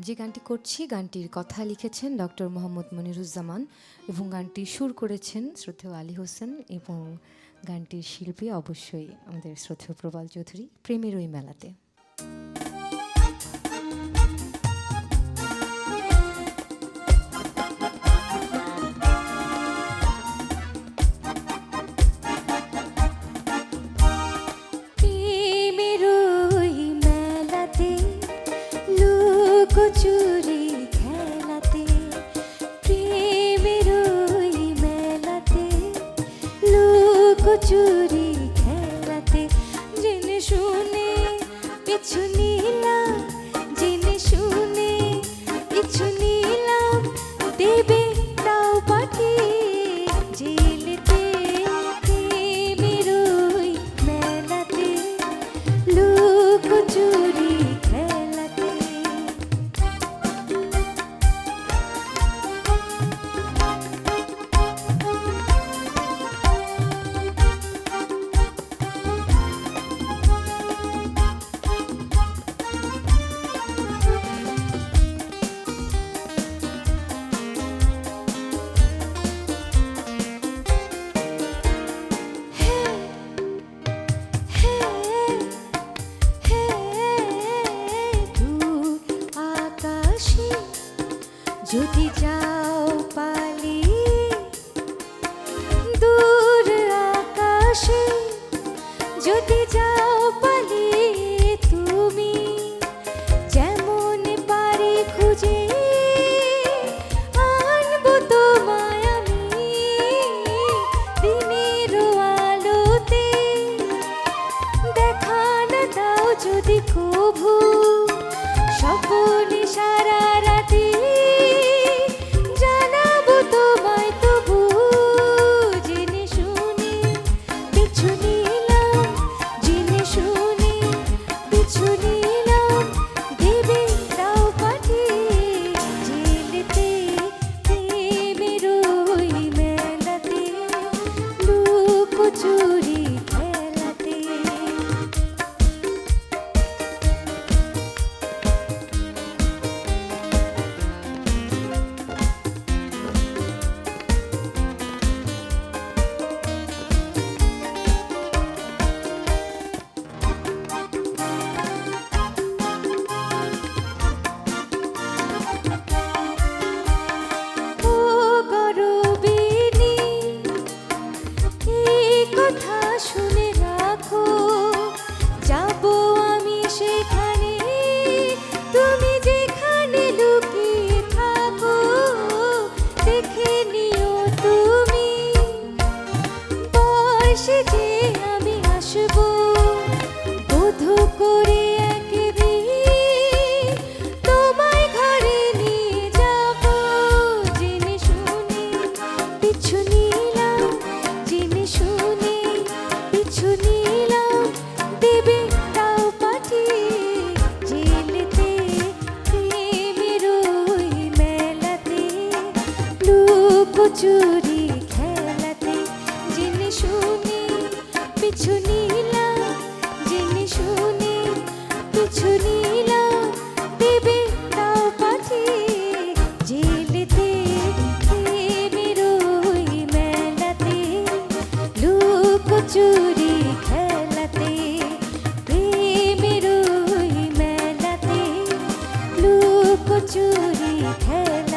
যে গানটি করছি গানটির কথা লিখেছেন ডক্টর মোহাম্মদ মনিরুজ্জামান এবং গানটি সুর করেছেন শ্রদ্ধেয় আলী হোসেন এবং গানটির শিল্পী অবশ্যই আমাদের শ্রদ্ধেয় প্রবাল চৌধুরী। প্রেমের ওই মেলাতে। চুরি খেলাতে প্রেমের ওই মেলাতে লুকোচুরি খেলাতে জেনে শুনে পিছু নিলাম, জেনে শুনে পিছু নিলাম, দেবে তাও পাঠিয়ে জেলেতে প্রেমের ওই মেলাতে লুকোচুরি যদি যাও পালিয়ে দূর আকাশে, যদি যাও পালিয়ে তুমি যেমন পারি খুঁজে আনবো তোমায় আমি দিনের আলোতে। দেখা না দাও যদি কভু স্বপ্নে সারা রাতে, চুরি খেলাতে। শুনে রাখো যাবো আমি সেখানে, তুমি যেখানে লুকিয়ে থাকো দেখে নিও তুমি। বয়সে যে আমি আসবো বধূ করে একদিন তোমায় ঘরে নিয়ে যাবো। জেনে শুনে পিছু নিলাম, জেনে শুনে পিছু নিলাম, দেবে তাও পাঠিয়ে জেলেতে প্রেমের ওই মেলাতে লুকোচুরি খেলাতে। জেনে শুনে পিছু নিলাম, জেনে শুনে পিছু নিলাম, দেবে তাও পাঠিয়ে জেলেতে প্রেমের ওই মেলাতে লুকোচুরি খেলাতে। প্রেমের ওই মেলাতে লুকোচুরি খেলাতে।